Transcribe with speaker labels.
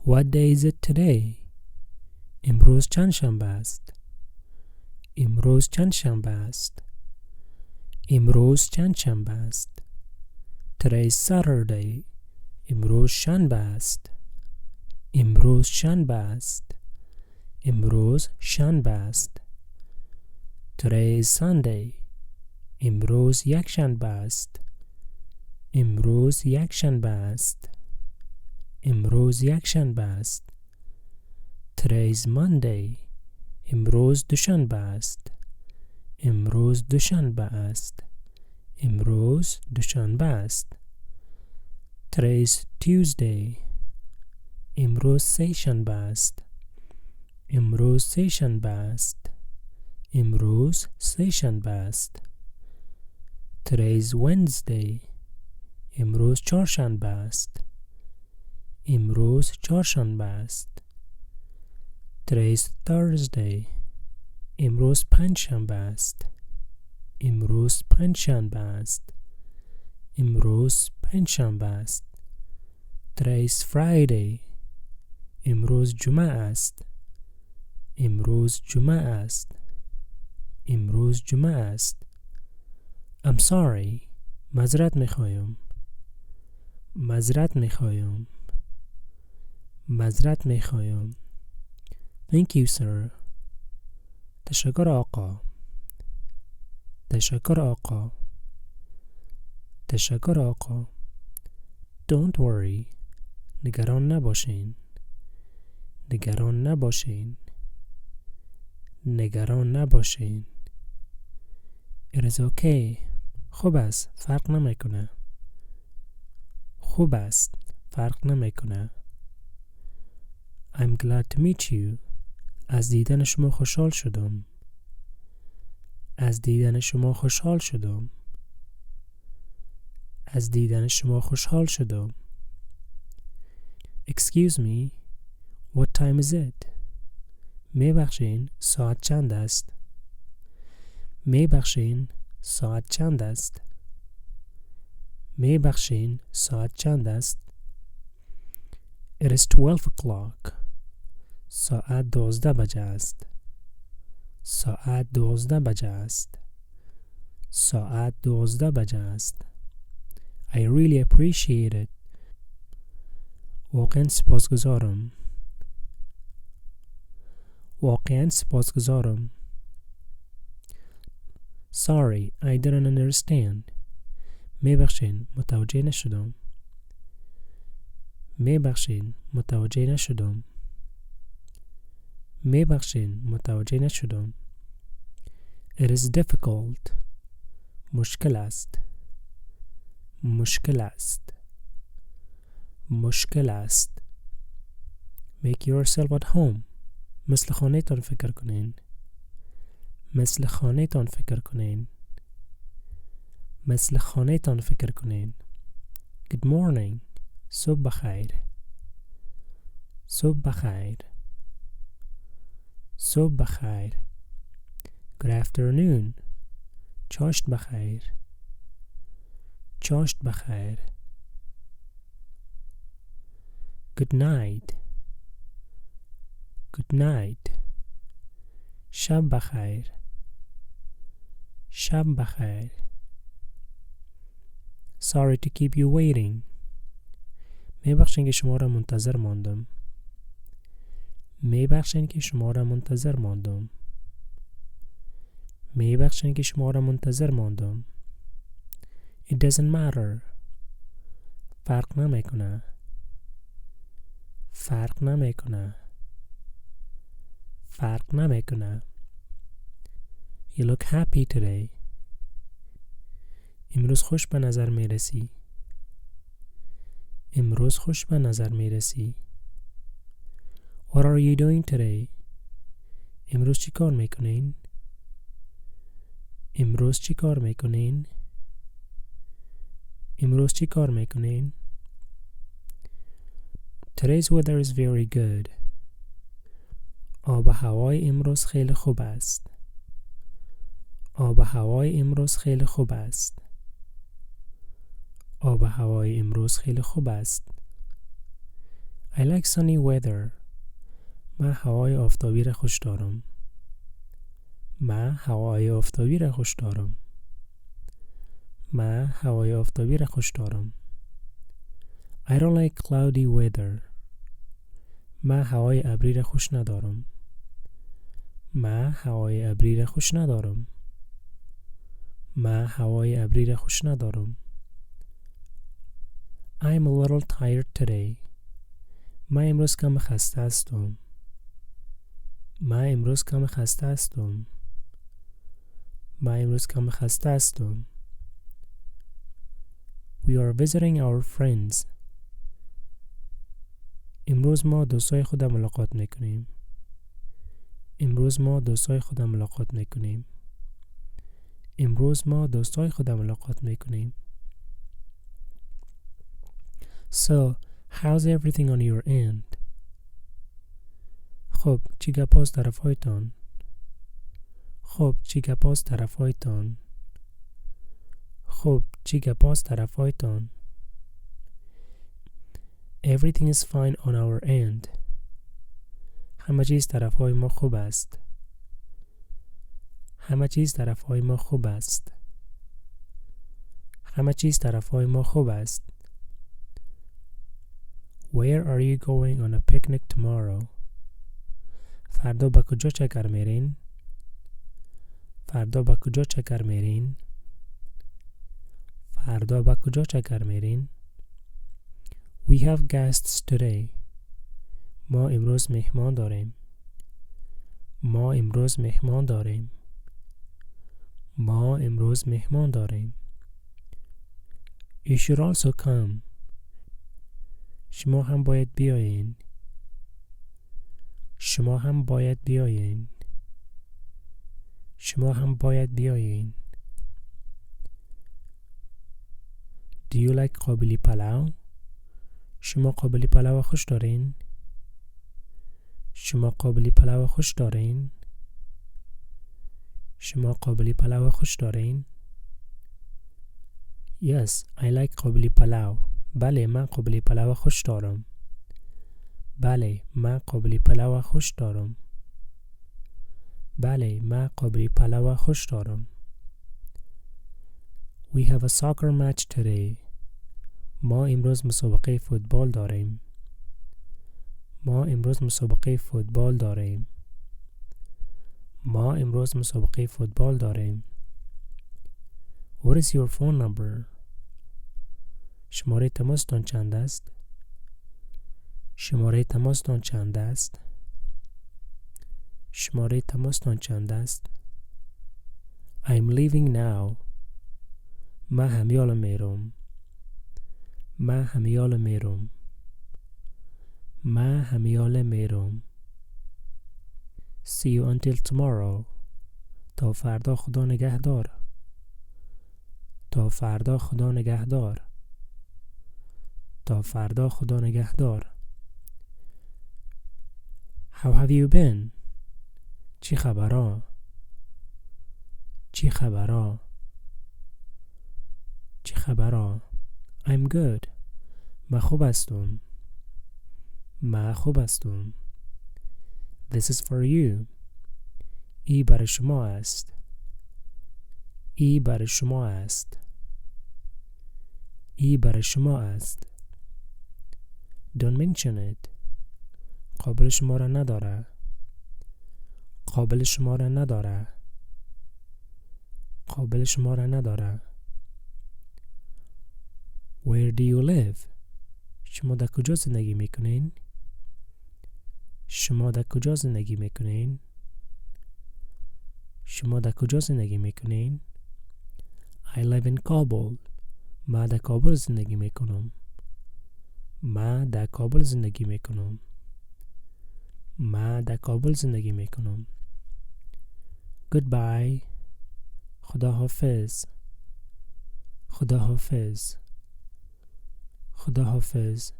Speaker 1: What day is it today? امروز چند شنبه است؟ امروز چند شنبه است؟ امروز چند شنبه است؟ Today is Saturday. امروز شنبه است. امروز شنبه است. امروز شنبه است. Today is Sunday. امروز یک شنبه است. امروز یک شنبه است. امروز یک شنبه است. Today is Monday. امروز دوشنبه است. امروز دوشنبه است. امروز دوشنبه است. Today is Tuesday. امروز سه شنبه است. امروز سه شنبه است. امروز سه شنبه است. Today is Wednesday. امروز چهارشنبه است. امروز چهارشنبه است. Today is Thursday. امروز پنجشنبه است. امروز پنجشنبه است. امروز پنجشنبه است. Today is Friday. امروز جمعه است. امروز جمعه است. امروز جمعه است. I'm sorry. معذرت میخوایم. معذرت میخوایم. معذرت میخوایم. Thank you, sir. تشکر آقا. تشکر آقا. تشکر آقا. Don't worry. نگران نباشین. نگران نباشین. نگران نباشین. It is okay. خوب است. فرق نمیکنه. خوب است. فرق نمیکنه. I'm glad to meet you. از دیدن شما خوشحال شدم. از دیدن شما خوشحال شدم. از دیدن شما خوشحال شدم. Excuse me. What time is it? میبخشین ساعت چند است؟ میبخشین ساعت چند است؟ میبخشین ساعت چند است؟ It is 12 o'clock. ساعت 12 بجه است. ساعت 12 بجه است. ساعت 12 بجه است. I really appreciate it. واقعا سپاسگزارم. واقعا سپاسگزارم. Sorry, I didn't understand. میبخشین متوجه نشدم. میبخشین متوجه نشدم. میبخشین متوجه نشدم. It is difficult. مشکل است. مشکل است. مشکل است. Make yourself at home. مثل خانه تان فکر کنین. مثل خانه تان فکر کنین. مثل خانه تان فکر کنین. Good morning. صبح بخیر. صبح بخیر. صبح بخیر. Good afternoon. چاشت بخیر. چاشت بخیر. Good night. Good night. شب بخیر. شب بخیر. Sorry to keep you waiting. میبخشین که شما را منتظر ماندم. میبخشین که شما را منتظر ماندم. میبخشین که شما را منتظر ماندم. It doesn't matter. فرق نمیکنه. فرق نمیکنه. فرق نمیکنه. You look happy today. امروز خوش به نظر میرسی. امروز خوش به نظر میرسی. What are you doing today? امروز چی کار میکنین؟ امروز چی کار میکنین؟ امروز چی کار میکنین؟ Today's weather is very good. آب و هوای امروز خیلی خوب است. آب و هوای امروز خیلی خوب است. آب و هوای امروز خیلی خوب است. I like sunny weather. من هوای آفتابی را خوش دارم. من هوای آفتابی را خوش دارم. من هوای آفتابی را خوش دارم. I don't like cloudy weather. من هوای ابری را خوش ندارم. من هوای ابری را خوش ندارم. من هوای ابری را خوش ندارم. I'm a little tired today. من امروز کم خسته هستم. من امروز کم خسته هستم. من امروز کم خسته هستم. We are visiting our friends. امروز ما دوستای خود ملاقات میکنیم. امروز ما دوستای خود ملاقات میکنیم. امروز ما دوستای خود ملاقات میکنیم. So, how's everything on your end? خب چی گپاست طرف هایتان؟ خب چی گپاست طرف هایتان؟ خب چی گپاست طرف هایتان؟ Everything is fine on our end. همه چیز طرف های ما خوب است. همه چیز طرف های ما خوب است. همه چیز طرف های ما خوب است. Where are you going on a picnic tomorrow? فردا به کجا چکر میرین؟ فردا به کجا چکر میرین؟ فردا به کجا چکر میرین؟ We have guests today. ما امروز مهمان داریم. ما امروز مهمان داریم. ما امروز مهمان داریم. You should also come. شما هم باید بیاین. شما هم باید بیاین. شما هم باید بیاین. Do you like قابلی پلو؟ شما قابلی پلو خوش دارین؟ شما قابلی پلو خوش دارین؟ شما قابلی پلو خوش دارین؟ Yes, I like قابلی پلو. بله من قابلی پلو خوش دارم. بله من قابلی پلو خوش دارم. بله من قابلی پلو خوش دارم. We have a soccer match today. ما امروز مسابقه فوتبال داریم. ما امروز مسابقه فوتبال داریم. ما امروز مسابقه فوتبال داریم. What is your phone number? شماره تماستان چند است؟ شماره تماستان چند است؟ شماره تماستان چند است؟ I'm leaving now. من همیال میرم. من همیال میرم. من همیال میرم. See you until tomorrow. تا فردا خدا نگهدار. تا فردا خدا نگهدار. تا فردا خدا نگهدار. How have you been? چی خبرها؟ چی خبرها؟ چی خبرها؟ I'm good. من خوب هستم. من خوب هستم. This is for you. ای برای شما است. ای برای شما است. ای برای شما است. Don't mention it. قابل شما را نداره. قابل شما را نداره. قابل شما را نداره. Where do you live? شما در کجا زندگی میکنین؟ شما در کجا زندگی میکنین؟ شما در کجا زندگی میکنین؟ I live in Kabul. من در کابل زندگی میکنم. من در کابل زندگی میکنم. من در کابل زندگی میکنم. Goodbye. خدا حافظ. خدا حافظ. خدا حافظ.